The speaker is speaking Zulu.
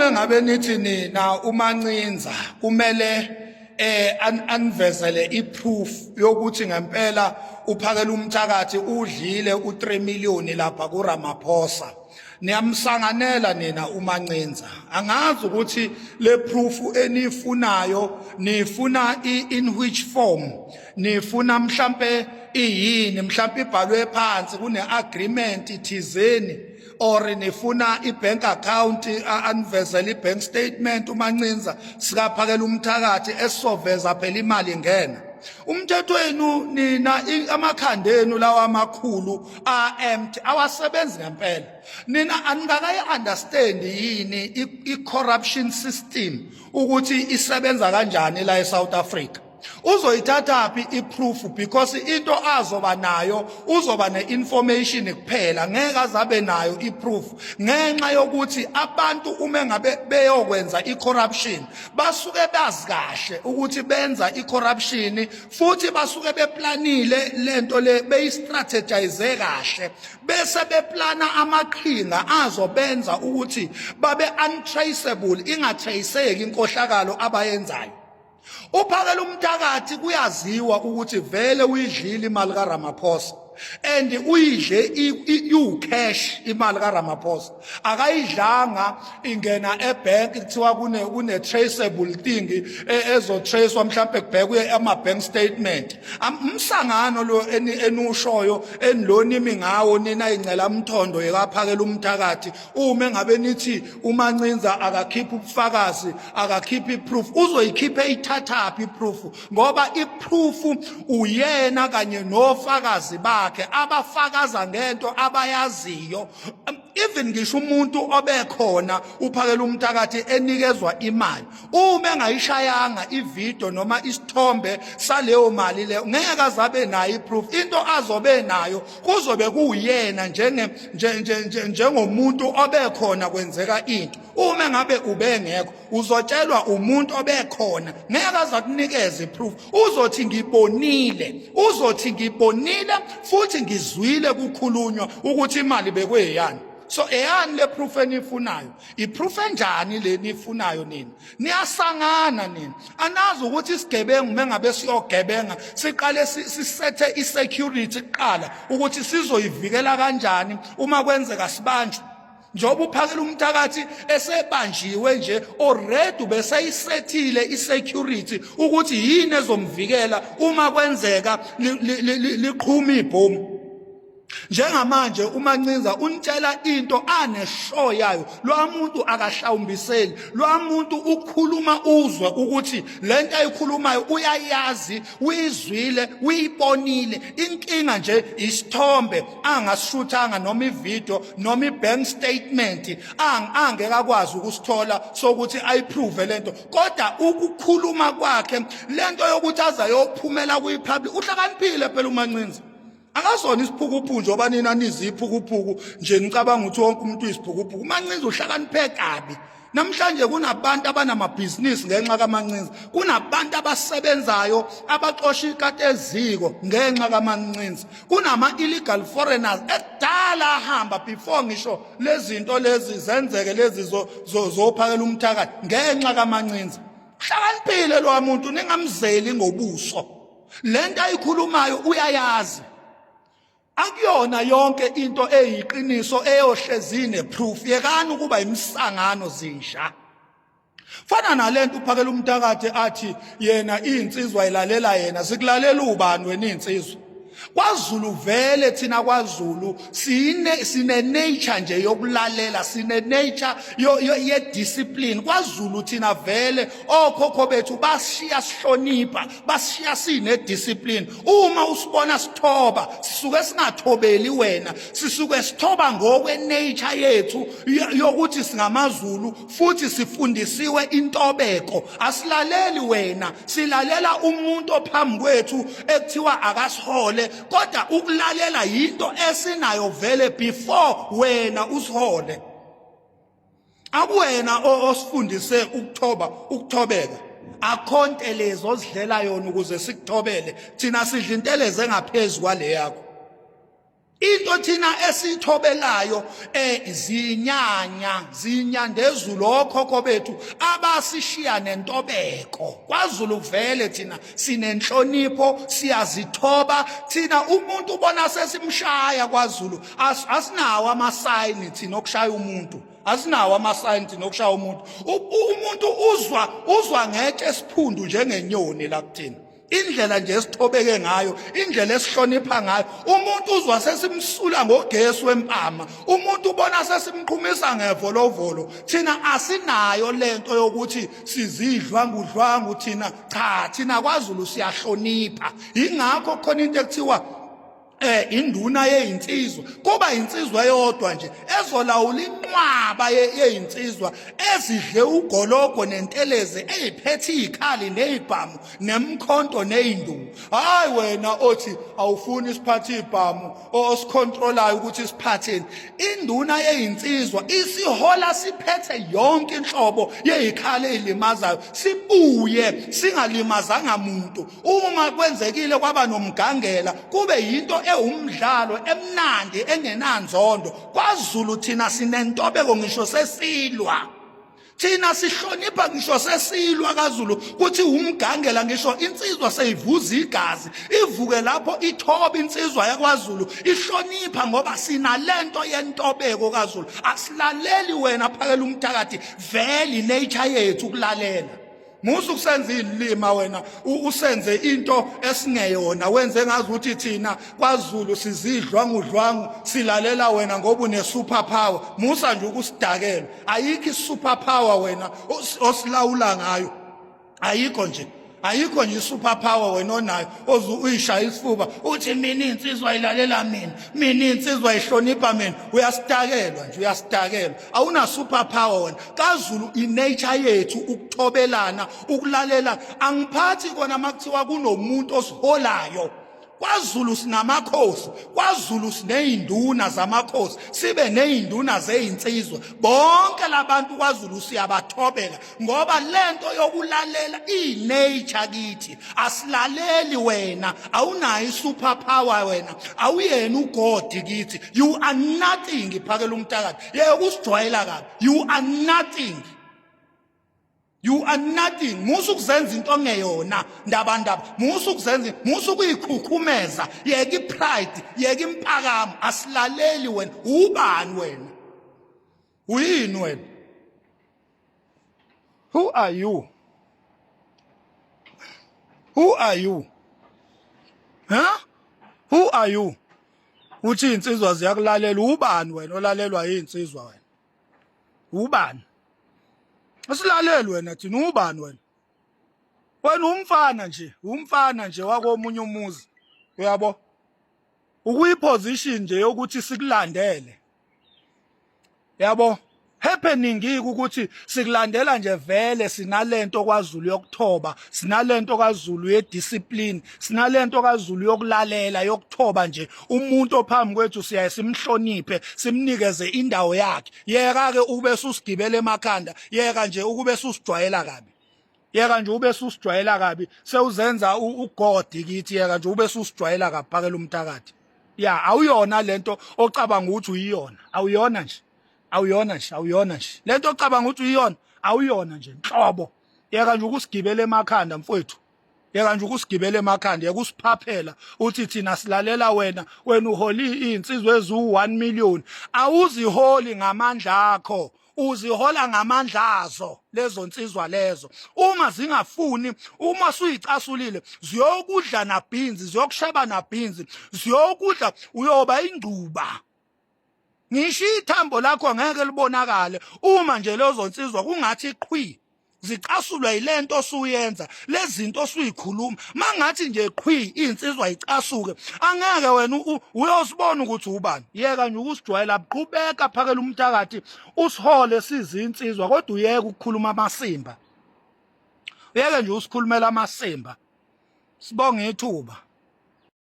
uma ngabe nithi nina uMancinza kumele anvezele iproof yokuthi ngempela uphakela umthakathi udlile u3 million lapha kuRamaphosa, niyamsanganela nina uMancinza. Angazi ukuthi le proof enifunayo nifuna in which form, nifuna mhlambe iyini, mhlambe ibhalwe phansi kune-agreement thizeni, or nifuna i-bank account anvezele i-bank statement uMancinza sikaphakela umthakathi esizoveza phela imali ingena. Umthetho wenu nina amakhanda enu lawa amakhulu empty, awasebenzi ngempela. Nina aningakayi understand yini i-corruption system ukuthi isebenza kanjani la eSouth Africa. Uzoyithatha phi iproof, because into azoba nayo uzoba ne-information kuphela, ngeke azabe nayo iproof ngenxa yokuthi abantu uma ngabe beyokwenza i-corruption basuke bazi kahle ukuthi benza i-corruption, futhi basuke beplanile lento le, beyistrategize kahle, bese beplana amaqhinga azobenza ukuthi babe untraceable, ingatraceki inkohlakalo abayenzayo. Uphakela umthakathi kuyaziwa ukuthi vele uyidlile imali kaRamaphosa, and uyidle cash imali kaRamaphosa, akayidlanga ingena ebank kuthiwa kune traceable thing ezotracewa mhlambe kubhekwe ama-bank statement. Umsangano lo enushoyo enilonimi ngawo nina ingcela mthondo yekaphakela umthakathi, uma ngabe nithi uMancinza akakhipha ubufakazi, akakhipha iproof, uzoyikhiphe ithathaphi iproof, ngoba iproof uyena kanye nofakazi bakhe abafakaza ngento abayaziyo. Even ngisho umuntu obekhona uphakela umthakathi enikezwa imali, uma engayishayanga ivideo noma isithombe saleyo mali leyo, ngeke azabe nayo iproof. Into azobe nayo kuzobe kuyena njengomuntu obekhona kwenzeka into. Uma ngabe ubengekho uzotshelwa umuntu obekhona, ngeke azakunikeza iproof. Uzothi ngibonile futhi ngizwile kukhulunywa ukuthi imali bekweyani. So eyani le proof enifunayo? Iproof enjani le nifunayo nina? Niyasangana nina. Anazi ukuthi isigebengu mengabe siyogebenga siqale sisethe isecurity kuqala ukuthi sizoyivikela kanjani uma kwenzeka sibanjwe. Njoba uphakela umthakathi esebanjiwe nje already beseyisethile isecurity ukuthi yini ezomvikela uma kwenzeka liqhuma ibhomu. Njengamanje uMancinza unitshela into aneshow yayo, lo muntu akahlawumbiseli, lo muntu ukhuluma uzwe ukuthi lento ayikhulumayo uyayazi, uyizwile, uyibonile. Inkinga nje isithombe angasishuthanga noma ivideo noma ibank statement angeke akwazi ukusithola sokuthi ayiprove lento, kodwa ukukhuluma kwakhe lento yokuthi azayophumela kuyipublic. Uhlakaniphile phela uMancinza. Akazona isiphukuphuku njoba nina niziphukuphuku nje nicabanga ukuthi wonke umuntu uyisiphukuphuku. uMancinza uhlakaniphe kabi. Namhlanje kunabantu abanamabhizinisi ngenxa kaMancinza, kunabantu abasebenzayo abaxosha ikati eziko ngenxa kaMancinza, kunama-illegal foreigners ekudala ahamba before ngisho lezinto lezi zenzeke lezi zophakela umthakathi ngenxa kaMancinza. Uhlakaniphile lo muntu, ningamzeli ngobuso. Lento ayikhulumayo uyayazi. Akuyona yonke into eyiqiniso eyohlezi neproof. Yekani ukuba imsangano zinja. Fana nalento uphakela umthakathi athi yena insizwa ilalela yena, sikulalela ubani wena insizwa. KwaZulu vele thina KwaZulu sine nature nje yokulalela, sine nature ye discipline. KwaZulu thina vele okhokho bethu bashiya sihlonipha, bashiya sine discipline. Uma usibona sithoba sisuke singathobeli wena, sisuke sithoba ngokwe nature yethu yokuthi singamaZulu, futhi sifundisiwe intobeko. Asilaleli wena, silalela umuntu ophambi kwethu ekuthiwa akasihole, kodwa ukulalela yinto esinayo vele before wena usihole. Akuwena osifundise ukuthobeka. Akhontelezi ozidlela yona ukuze sikuthobele, thina sidla inteleze engaphezulu kwale yakho. into thina esithobelayo zinyandezulu okhokho bethu abasishiya nentobeko. KwaZulu vele thina sinenhlonipho, siyazithoba. Thina umuntu ubona sesimshaya KwaZulu, asinawo amasayini thina okushaya umuntu. Asinawo amasayini thina okushaya umuntu. Umuntu uzwa ngetshe esiphundu njengenyoni la kuthina. Indlela nje esithobeke ngayo, indlela esihlonipha ngayo, umuntu uzwa sesimsula ngogesi wempama, umuntu ubona sesimqhumisa ngevolovolo. Thina asinayo lento yokuthi sizidlwangudlwangu thina. Cha, thina KwaZulu siyahlonipha. Ingakho khona into ekuthiwa induna yeyinsizwa kuba insizwa eyodwa nje ezolawula inqwaba yeyinsizwa ezidle ugologo nenteleze eziphethe izikhali nezibhamu nemkhonto neyinduku. Hayi wena othi awufuni isiphathe izibhamu osicontrolayo ukuthi siphatheni. Induna yeyinsizwa isihola siphethe yonke inhlobo yezikhali ezilimazayo, sibuye singalimazanga umuntu. Uma kwenzekile kwaba nomgangela kube yinto umdlalo emnandi engenanzondo. KwaZulu thina sinentobeko ngisho sesilwa. Thina sihlonipha ngisho sesilwa KwaZulu kuthi umgangela ngisho insizwa seyivuza igazi ivuke lapho ithoba insizwa yakwaZulu ihlonipha ngoba sinalento yentobeko KwaZulu. Asilaleli wena phakela umthakathi, vele nature yethu ukulalela. Musu kusenza ilima wena usenze into esingeyona, wenze ngazi ukuthi thina KwaZulu sizidlwangudlwangu silalela wena ngoba une super power. Musa nje ukusidakela, ayikho super power wena osilawula ngayo. Ayikho nje super power wena onayo uyishaya isifuba uthi mina insizwa ilalela mina insizwa ihlonipha mina. Uyasidakelwa nje, uyasidakelwa. Awuna super power wena. KwaZulu inature yethu ukuthobelana, ukulalela. Angiphathi kona makuthiwa kunomuntu osiholayo. KwaZulu sinamakhosi, KwaZulu sineyinduna zamakhosi, sibe neyinduna zeyinsizwa. Bonke labantu KwaZulu siyabathobela ngoba lento yokulalela inature kithi. Asilaleli wena, awunayo super power wena, awuyena uGod kithi. You are nothing phakela umthakathi. Yeke kusijwayela kabi. You are nothing. You are nothing. Musu kuzenza into ngeyona ndaba. Musu kuyikhukhumeza. Yeke ipride, yeke impakamo. Asilaleli wena. Ubani wena? Uyini wena? Who are you? Who are you? Huh? Who are you? Uthi insizwa ziyakulalela. Ubani wena olalelwa yinsizwa wena? Ubani? Asilaleli wena thina. Ubani wena? Wena umfana nje wakomunye umuzi. Uyabo? Ukuyiposition nje yokuthi sikulandele. Yabo? Happening ukuthi sikulandela nje vele sinalento KwaZulu yokuthoba, sinalento KwaZulu yediscipline, sinalento KwaZulu yokulalela, yokuthoba nje. Umuntu ophambi kwethu siyaye simhloniphe, simnikeze indawo yakhe. Yeka ke ube susigibele emakhanda, yeka nje ukube susijwayela kabi. Yeka nje ube susijwayela kabi, sewuzenza uGod kithi. Yeka nje ube susijwayela kabi phakela umthakathi. Ya, awuyona lento ocabanga ukuthi uyiyona. Awuyona nje. Awuyona nje. Lento ocabanga ukuthi uyiyona, awuyona nje nhlobo. Yeka nje ukusigibele emakhanda mfowethu. Yeka nje ukusigibele emakhanda, yeka usiphaphela uthi thina silalela wena uholi insizwe ezu1 million. Awuziholi ngamandla akho, uzihola ngamandla azo lezo nsizwa lezo. Uma zingafuni, uma suyicasulile, ziyokudla nabhinzi, ziyokusheba nabhinzi, ziyokudla uyoba ingcuba. Ngisho ithambo lakho ngeke libonakale uma nje lezo nsizwa kungathi qhwi zicasulwa yilento osuyenza, lezinto osuyikhuluma. Mangathi nje qhwi insizwa icasuke, angeke wena uyosibona ukuthi ubani. Yeka nje ukusijwayela, qhubeka phakela umthakathi usihole sizinsizwa, kodwa uyeke ukukhuluma amasimba. Uyeke nje usikhulumela amasimba. Sibonge ithuba.